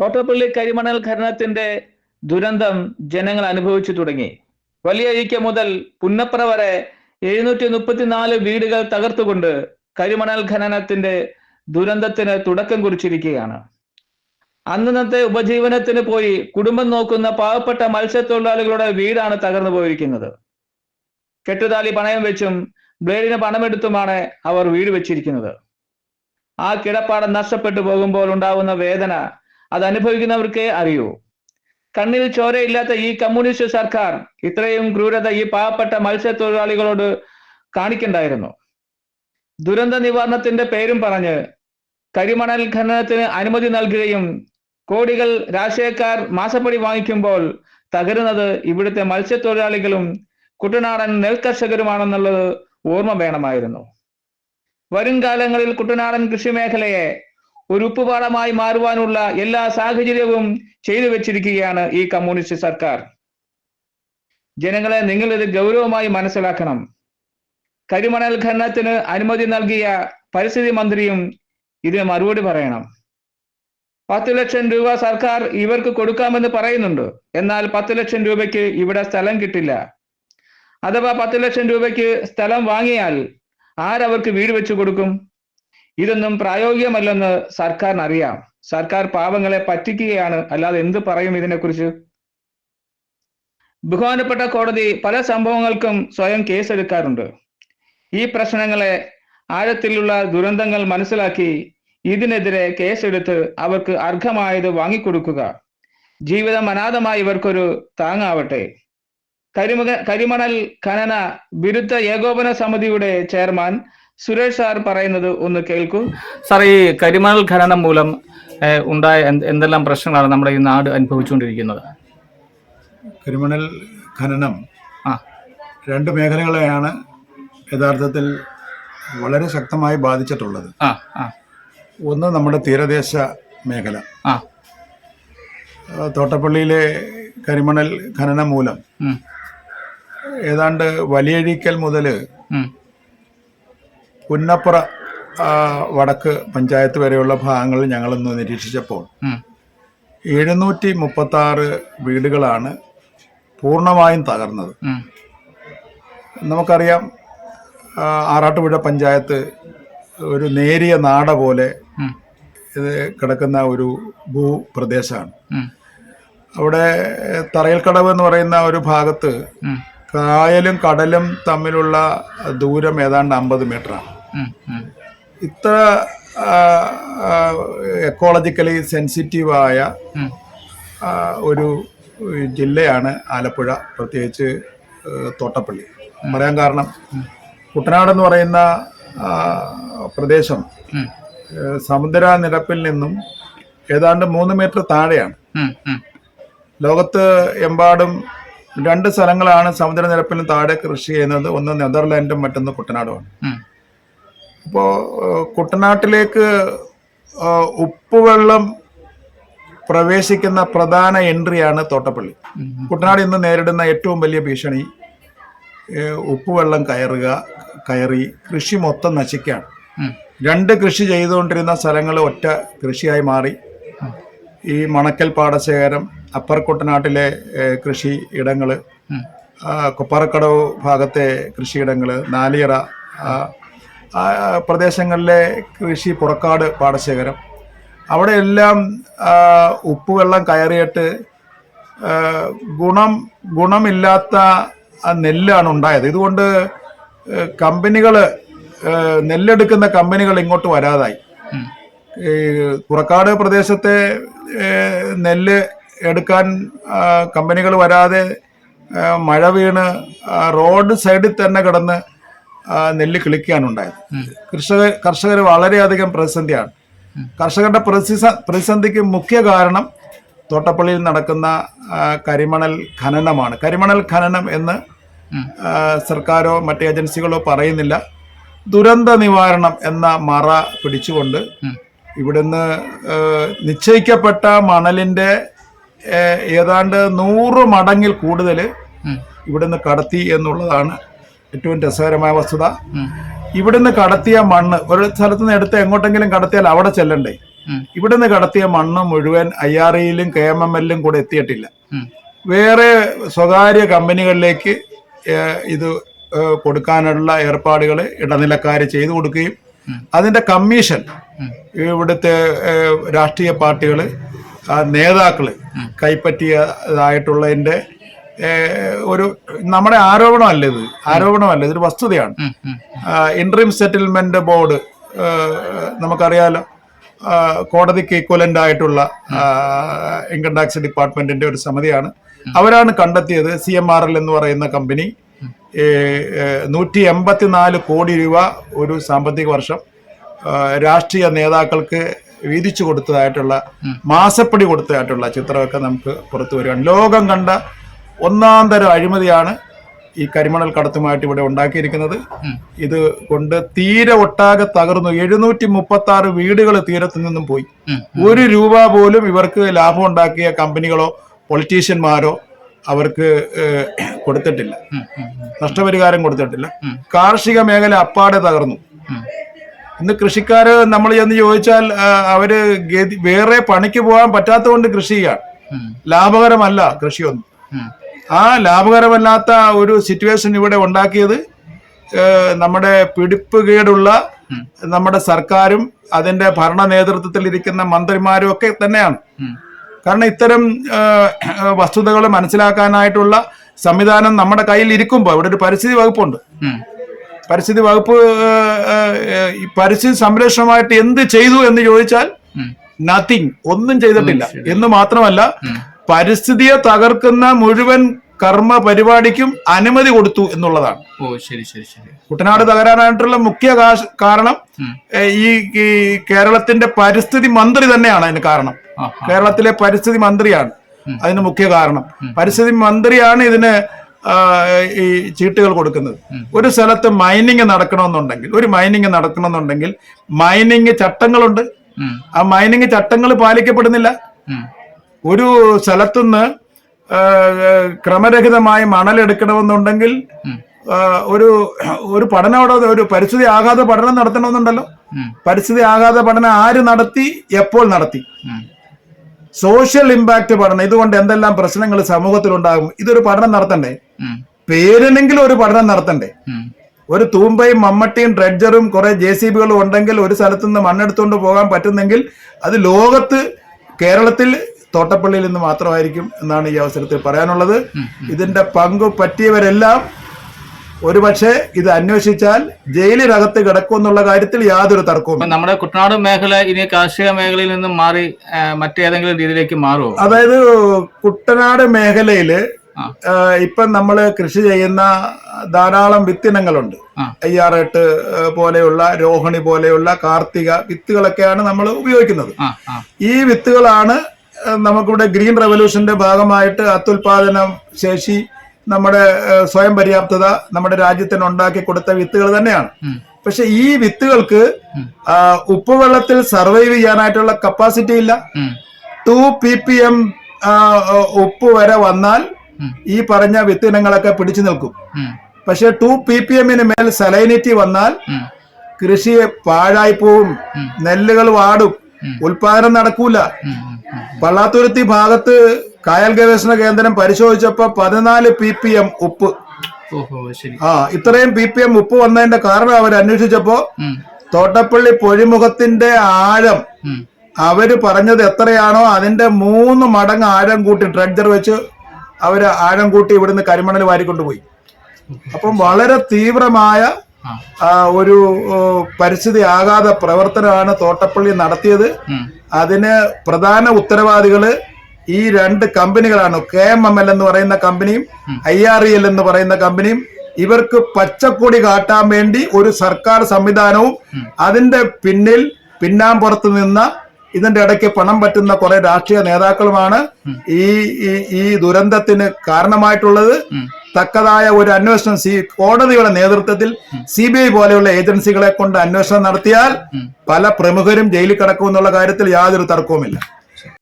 തോട്ടപ്പള്ളി കരിമണൽ ഖനനത്തിന്റെ ദുരന്തം ജനങ്ങൾ അനുഭവിച്ചു തുടങ്ങി. വലിയ ഇരിക്ക മുതൽ പുന്നപ്ര വരെ 734 വീടുകൾ തകർത്തുകൊണ്ട് കരിമണൽ ഖനനത്തിന്റെ ദുരന്തത്തിന് തുടക്കം കുറിച്ചിരിക്കുകയാണ്. അന്നത്തെ ഉപജീവനത്തിന് പോയി കുടുംബം നോക്കുന്ന പാവപ്പെട്ട മത്സ്യത്തൊഴിലാളികളുടെ വീടാണ് തകർന്നു പോയിരിക്കുന്നത്. കെട്ടുതാലി പണയം വെച്ചും ബ്ലേഡിന് പണമെടുത്തുമാണ് അവർ വീട് വെച്ചിരിക്കുന്നത്. ആ കിടപ്പാടം നഷ്ടപ്പെട്ടു പോകുമ്പോൾ ഉണ്ടാവുന്ന വേദന അത് അനുഭവിക്കുന്നവർക്കേ അറിയൂ. കണ്ണിൽ ചോരയില്ലാത്ത ഈ കമ്മ്യൂണിസ്റ്റ് സർക്കാർ ഇത്രയും ക്രൂരത ഈ പാവപ്പെട്ട മത്സ്യത്തൊഴിലാളികളോട് കാണിക്കണ്ടായിരുന്നു. ദുരന്ത നിവാരണത്തിന്റെ പേരും പറഞ്ഞ് കരിമണൽ ഖനനത്തിന് അനുമതി നൽകുകയും കോടികൾ രാഷ്ട്രീയക്കാർ മാസപ്പടി വാങ്ങിക്കുമ്പോൾ തകരുന്നത് ഇവിടുത്തെ മത്സ്യത്തൊഴിലാളികളും കുട്ടനാടൻ നെൽകർഷകരുമാണെന്നുള്ളത് ഓർമ്മ വേണമായിരുന്നു. വരും കാലങ്ങളിൽ കുട്ടനാടൻ കൃഷി മേഖലയെ ഒരു ഉപ്പുപാടമായി മാറുവാനുള്ള എല്ലാ സാഹചര്യവും ചെയ്തു വെച്ചിരിക്കുകയാണ് ഈ കമ്മ്യൂണിസ്റ്റ് സർക്കാർ. ജനങ്ങളെ നിങ്ങൾ ഇത് ഗൗരവമായി മനസ്സിലാക്കണം. കരിമണൽ ഖനനത്തിന് അനുമതി നൽകിയ പരിസ്ഥിതി മന്ത്രിയും ഇതിന് മറുപടി പറയണം. 10 ലക്ഷം രൂപ സർക്കാർ ഇവർക്ക് കൊടുക്കാമെന്ന് പറയുന്നുണ്ട്. എന്നാൽ 10 ലക്ഷം രൂപയ്ക്ക് ഇവിടെ സ്ഥലം കിട്ടില്ല. അഥവാ 10 ലക്ഷം രൂപയ്ക്ക് സ്ഥലം വാങ്ങിയാൽ ആരവർക്ക് വീട് വെച്ചു കൊടുക്കും? ഇതൊന്നും പ്രായോഗികമല്ലെന്ന് സർക്കാരിന് അറിയാം. സർക്കാർ പാവങ്ങളെ പറ്റിക്കുകയാണ്, അല്ലാതെ എന്ത് പറയും ഇതിനെക്കുറിച്ച്? ബഹുമാനപ്പെട്ട കോടതി പല സംഭവങ്ങൾക്കും സ്വയം കേസെടുക്കാറുണ്ട്. ഈ പ്രശ്നങ്ങളെ ആഴത്തിലുള്ള ദുരന്തങ്ങൾ മനസ്സിലാക്കി ഇതിനെതിരെ കേസെടുത്ത് അവർക്ക് അർഹമായത് വാങ്ങിക്കൊടുക്കുക. ജീവിതം അനാഥമായി ഇവർക്കൊരു താങ്ങാവട്ടെ. കരിമണൽ ഖനന വിരുദ്ധ ഏകോപന സമിതിയുടെ ചെയർമാൻ സുരേഷ് സാർ പറയുന്നത് ഒന്ന് കേൾക്കൂ. സാർ, ഈ കരിമണൽ ഖനനം മൂലം ഉണ്ടായ എന്തെല്ലാം പ്രശ്നങ്ങളാണ് നമ്മുടെ ഈ നാട് അനുഭവിച്ചുകൊണ്ടിരിക്കുന്നത്? കരിമണൽ ഖനനം 2 മേഖലകളെയാണ് യഥാർത്ഥത്തിൽ വളരെ ശക്തമായി ബാധിച്ചിട്ടുള്ളത്. ഒന്ന് നമ്മുടെ തീരദേശ മേഖല. തോട്ടപ്പള്ളിയിലെ കരിമണൽ ഖനനം മൂലം ഏതാണ്ട് വലിയഴീക്കൽ മുതൽ പുന്നപ്ര വടക്ക് പഞ്ചായത്ത് വരെയുള്ള ഭാഗങ്ങളിൽ ഞങ്ങളൊന്ന് നിരീക്ഷിച്ചപ്പോൾ 736 വീടുകളാണ് പൂർണ്ണമായും തകർന്നത്. നമുക്കറിയാം, ആറാട്ടുപുഴ പഞ്ചായത്ത് ഒരു നേരിയ നാട പോലെ ഇത് കിടക്കുന്ന ഒരു ഭൂപ്രദേശമാണ്. അവിടെ തറയൽക്കടവ് എന്ന് പറയുന്ന ഒരു ഭാഗത്ത് കായലും കടലും തമ്മിലുള്ള ദൂരം ഏതാണ്ട് 50 മീറ്ററാണ്. ഇത്ര എക്കോളജിക്കലി സെൻസിറ്റീവായ ഒരു ജില്ലയാണ് ആലപ്പുഴ, പ്രത്യേകിച്ച് തോട്ടപ്പള്ളി. പറയാൻ കാരണം, കുട്ടനാട് എന്ന് പറയുന്ന പ്രദേശം സമുദ്രനിരപ്പിൽ നിന്നും ഏതാണ്ട് 3 മീറ്റർ താഴെയാണ്. ലോകത്ത് എമ്പാടും 2 സ്ഥലങ്ങളാണ് സമുദ്രനിരപ്പിന് താഴെ കൃഷി ചെയ്യുന്നത്. ഒന്ന് നെതർലാൻഡും മറ്റൊന്ന് കുട്ടനാടുമാണ്. അപ്പോൾ കുട്ടനാട്ടിലേക്ക് ഉപ്പുവെള്ളം പ്രവേശിക്കുന്ന പ്രധാന എൻട്രിയാണ് തോട്ടപ്പള്ളി. കുട്ടനാട് ഇന്ന് നേരിടുന്ന ഏറ്റവും വലിയ ഭീഷണി ഉപ്പുവെള്ളം കയറി കൃഷി മൊത്തം നശിക്കുകയാണ്. 2 കൃഷി ചെയ്തുകൊണ്ടിരുന്ന സ്ഥലങ്ങൾ ഒറ്റ കൃഷിയായി മാറി. ഈ മണക്കൽ പാടശേഖരം, അപ്പർ കുട്ടനാട്ടിലെ കൃഷി ഇടങ്ങൾ, കൊപ്പാറക്കടവ് ഭാഗത്തെ കൃഷിയിടങ്ങൾ, നാലിയറ പ്രദേശങ്ങളിലെ കൃഷി, പുറക്കാട് പാടശേഖരം, അവിടെയെല്ലാം ഉപ്പുവെള്ളം കയറിയിട്ട് ഗുണമില്ലാത്ത നെല്ലാണ് ഉണ്ടായത്. ഇതുകൊണ്ട് കമ്പനികൾ, നെല്ലെടുക്കുന്ന കമ്പനികൾ ഇങ്ങോട്ട് വരാതായി. ഈ പുറക്കാട് പ്രദേശത്തെ നെല്ല് എടുക്കാൻ കമ്പനികൾ വരാതെ മഴ വീണ് റോഡ് സൈഡിൽ തന്നെ കിടന്ന് നെല്ല് കിളിക്കാനുണ്ടായത്. കർഷകർ വളരെയധികം പ്രതിസന്ധിയാണ്. കർഷകരുടെ പ്രതിസന്ധിക്ക് മുഖ്യ കാരണം തോട്ടപ്പള്ളിയിൽ നടക്കുന്ന കരിമണൽ ഖനനമാണ്. കരിമണൽ ഖനനം എന്ന് സർക്കാരോ മറ്റ് ഏജൻസികളോ പറയുന്നില്ല. ദുരന്ത നിവാരണം എന്ന മറ പിടിച്ചുകൊണ്ട് ഇവിടുന്ന് നിശ്ചയിക്കപ്പെട്ട മണലിന്റെ ഏതാണ്ട് 100 മടങ്ങിൽ കൂടുതൽ ഇവിടുന്ന് കടത്തി എന്നുള്ളതാണ് ഏറ്റവും രസകരമായ വസ്തുത. ഇവിടുന്ന് കടത്തിയ മണ്ണ് ഒരു സ്ഥലത്ത് നിന്ന് എടുത്ത് എങ്ങോട്ടെങ്കിലും കടത്തിയാൽ അവിടെ ചെല്ലണ്ടേ? ഇവിടുന്ന് കടത്തിയ മണ്ണ് മുഴുവൻ IREയിലും KMMLലും കൂടെ എത്തിയിട്ടില്ല. വേറെ സ്വകാര്യ കമ്പനികളിലേക്ക് ഇത് കൊടുക്കാനുള്ള ഏർപ്പാടുകൾ ഇടനിലക്കാർ ചെയ്തു കൊടുക്കുകയും അതിന്റെ കമ്മീഷൻ ഇവിടുത്തെ രാഷ്ട്രീയ പാർട്ടികൾ നേതാക്കള് കൈപ്പറ്റിയതായിട്ടുള്ളതിന്റെ ഒരു നമ്മുടെ ആരോപണമല്ല, ഇതൊരു വസ്തുതയാണ്. ഇന്ററിം സെറ്റിൽമെന്റ് ബോർഡ് നമുക്കറിയാലോ, കോടതിക്ക് ഈക്വലന്റ് ആയിട്ടുള്ള ഇൻകം ടാക്സ് ഡിപ്പാർട്ട്മെന്റിന്റെ ഒരു സമിതിയാണ്. അവരാണ് കണ്ടെത്തിയത് CMRL എന്ന് പറയുന്ന കമ്പനി 184 കോടി രൂപ ഒരു സാമ്പത്തിക വർഷം രാഷ്ട്രീയ നേതാക്കൾക്ക് വീതിച്ചു കൊടുത്തതായിട്ടുള്ള, മാസപ്പടി കൊടുത്തതായിട്ടുള്ള ചിത്രമൊക്കെ നമുക്ക് പുറത്തു വരികയാണ്. ലോകം കണ്ട ഒന്നാം തരം അഴിമതിയാണ് ഈ കരിമണൽ കടത്തുമായിട്ട് ഇവിടെ ഉണ്ടാക്കിയിരിക്കുന്നത്. ഇത് കൊണ്ട് തീരെ ഒട്ടാകെ തകർന്നു. 736 വീടുകൾ തീരത്തു നിന്നും പോയി. 1 രൂപ പോലും ഇവർക്ക് ലാഭം ഉണ്ടാക്കിയ കമ്പനികളോ പൊളിറ്റീഷ്യന്മാരോ അവർക്ക് കൊടുത്തിട്ടില്ല, നഷ്ടപരിഹാരം കൊടുത്തിട്ടില്ല. കാർഷിക മേഖല അപ്പാടെ തകർന്നു. ഇന്ന് കൃഷിക്കാര് നമ്മൾ ചെന്ന് ചോദിച്ചാൽ അവര് വേറെ പണിക്ക് പോകാൻ പറ്റാത്ത കൊണ്ട് കൃഷി ചെയ്യാൻ, ലാഭകരമല്ല കൃഷിയൊന്നും. ആ ലാഭകരമല്ലാത്ത ഒരു സിറ്റുവേഷൻ ഇവിടെ ഉണ്ടാക്കിയത് നമ്മുടെ പിടിപ്പുകേടുള്ള നമ്മുടെ സർക്കാരും അതിന്റെ ഭരണ നേതൃത്വത്തിൽ ഇരിക്കുന്ന മന്ത്രിമാരും ഒക്കെ തന്നെയാണ്. കാരണം ഇത്തരം വസ്തുതകൾ മനസ്സിലാക്കാനായിട്ടുള്ള സംവിധാനം നമ്മുടെ കയ്യിൽ ഇരിക്കുമ്പോൾ ഇവിടെ ഒരു പരിസ്ഥിതി വകുപ്പുണ്ട്. പരിസ്ഥിതി വകുപ്പ് പരിസ്ഥിതി സംരക്ഷണമായിട്ട് എന്ത് ചെയ്തു എന്ന് ചോദിച്ചാൽ നത്തിങ്, ഒന്നും ചെയ്തിട്ടില്ല എന്ന് മാത്രമല്ല പരിസ്ഥിതിയെ തകർക്കുന്ന മുഴുവൻ കർമ്മ പരിപാടിക്കും അനുമതി കൊടുത്തു എന്നുള്ളതാണ്. കുട്ടനാട് തകരാനായിട്ടുള്ള മുഖ്യ കാരണം ഈ കേരളത്തിന്റെ പരിസ്ഥിതി മന്ത്രി തന്നെയാണ് അതിന് കാരണം. കേരളത്തിലെ പരിസ്ഥിതി മന്ത്രിയാണ് അതിന് മുഖ്യ കാരണം. പരിസ്ഥിതി മന്ത്രിയാണ് ഇതിന് ഈ ചീട്ടുകൾ കൊടുക്കുന്നത്. ഒരു സ്ഥലത്ത് മൈനിങ് നടക്കണമെന്നുണ്ടെങ്കിൽ മൈനിങ് ചട്ടങ്ങളുണ്ട്. ആ മൈനിങ് ചട്ടങ്ങൾ പാലിക്കപ്പെടുന്നില്ല. ഒരു സ്ഥലത്തുനിന്ന് ക്രമരഹിതമായി മണലെടുക്കണമെന്നുണ്ടെങ്കിൽ ഒരു പഠനം അവിടെ, ഒരു പരിസ്ഥിതി ആഘാത പഠനം നടത്തണമെന്നുണ്ടല്ലോ. പരിസ്ഥിതി ആഘാത പഠനം ആര് നടത്തി, എപ്പോൾ നടത്തി? സോഷ്യൽ ഇമ്പാക്ട് പഠനം. ഇതുകൊണ്ട് എന്തെല്ലാം പ്രശ്നങ്ങൾ സമൂഹത്തിലുണ്ടാകും, ഇതൊരു പഠനം നടത്തണ്ടേ? പേരിനെങ്കിലും ഒരു പഠനം നടത്തണ്ടേ? ഒരു തൂമ്പയും മമ്മട്ടിയും ഡ്രഡ്ജറും കുറെ JCBകളും ഉണ്ടെങ്കിൽ ഒരു സ്ഥലത്തു നിന്ന് മണ്ണെടുത്തുകൊണ്ട് പോകാൻ പറ്റുന്നെങ്കിൽ അത് ലോകത്ത്, കേരളത്തിൽ തോട്ടപ്പള്ളിയിൽ നിന്ന് മാത്രമായിരിക്കും എന്നാണ് ഈ അവസരത്തിൽ പറയാനുള്ളത്. ഇതിന്റെ പങ്കു പറ്റിയവരെല്ലാം ഒരുപക്ഷെ ഇത് അന്വേഷിച്ചാൽ ജയിലിനകത്ത് കിടക്കുമെന്നുള്ള കാര്യത്തിൽ യാതൊരു തർക്കവും. നമ്മുടെ കുട്ടനാട് മേഖല ഇനി കാർഷിക മേഖലയിൽ നിന്നും മാറി മറ്റേതെങ്കിലും രീതിയിലേക്ക് മാറുമോ? അതായത് കുട്ടനാട് മേഖലയില് ഇപ്പം നമ്മള് കൃഷി ചെയ്യുന്ന ധാരാളം വിത്തിനങ്ങളുണ്ട്. IR8 പോലെയുള്ള, രോഹിണി പോലെയുള്ള കാർത്തിക വിത്തുകളൊക്കെയാണ് നമ്മൾ ഉപയോഗിക്കുന്നത്. ഈ വിത്തുകളാണ് നമുക്കിവിടെ ഗ്രീൻ റെവല്യൂഷന്റെ ഭാഗമായിട്ട് അത്യുൽപാദന ശേഷി, നമ്മുടെ സ്വയം പര്യാപ്തത നമ്മുടെ രാജ്യത്തിന് ഉണ്ടാക്കി കൊടുത്ത വിത്തുകൾ തന്നെയാണ്. പക്ഷെ ഈ വിത്തുകൾക്ക് ഉപ്പുവെള്ളത്തിൽ സർവൈവ് ചെയ്യാനായിട്ടുള്ള കപ്പാസിറ്റി ഇല്ല. 2 ppm ഉപ്പ് വരെ വന്നാൽ ഈ പറഞ്ഞ വിത്തിനങ്ങളൊക്കെ പിടിച്ചു നിൽക്കും. പക്ഷെ 2 ppmന് മേൽ സലൈനിറ്റി വന്നാൽ കൃഷി പാഴായി പോവും, നെല്ലുകൾ വാടും, ഉൽപാദനം നടക്കൂല. പള്ളാത്തുരുത്തി ഭാഗത്ത് കായൽ ഗവേഷണ കേന്ദ്രം പരിശോധിച്ചപ്പോ 14 ppm ഉപ്പ്. ഇത്രയും ppm ഉപ്പ് വന്നതിന്റെ കാരണം അവർ അന്വേഷിച്ചപ്പോ തോട്ടപ്പള്ളി പൊഴിമുഖത്തിന്റെ ആഴം അവര് പറഞ്ഞത് എത്രയാണോ അതിന്റെ 3 മടങ്ങ് ആഴം കൂട്ടി ഡ്രഡ്ജർ വെച്ച് അവര് ആഴം കൂട്ടി ഇവിടുന്ന് കരിമണൽ വാരിക്കൊണ്ടുപോയി. അപ്പം വളരെ തീവ്രമായ ഒരു പരിസ്ഥിതി ആഘാത പ്രവർത്തനമാണ് തോട്ടപ്പള്ളി നടത്തിയത്. അതിന് പ്രധാന ഉത്തരവാദികള് ഈ 2 കമ്പനികളാണ്. KMML എന്ന് പറയുന്ന കമ്പനിയും IREL എന്ന് പറയുന്ന കമ്പനിയും. ഇവർക്ക് പച്ചക്കൊടി കാട്ടാൻ വേണ്ടി ഒരു സർക്കാർ സംവിധാനവും അതിന്റെ പിന്നാമ്പുറത്ത് നിന്ന ഇതിന്റെ ഇടയ്ക്ക് പണം പറ്റുന്ന കുറെ രാഷ്ട്രീയ നേതാക്കളുമാണ് ഈ ദുരന്തത്തിന് കാരണമായിട്ടുള്ളത്. തക്കതായ ഒരു അന്വേഷണം കോടതിയുടെ നേതൃത്വത്തിൽ CBI പോലെയുള്ള ഏജൻസികളെ കൊണ്ട് അന്വേഷണം നടത്തിയാൽ പല പ്രമുഖരും ജയിലിൽ കിടക്കുമെന്നുള്ള കാര്യത്തിൽ യാതൊരു തർക്കവുമില്ല.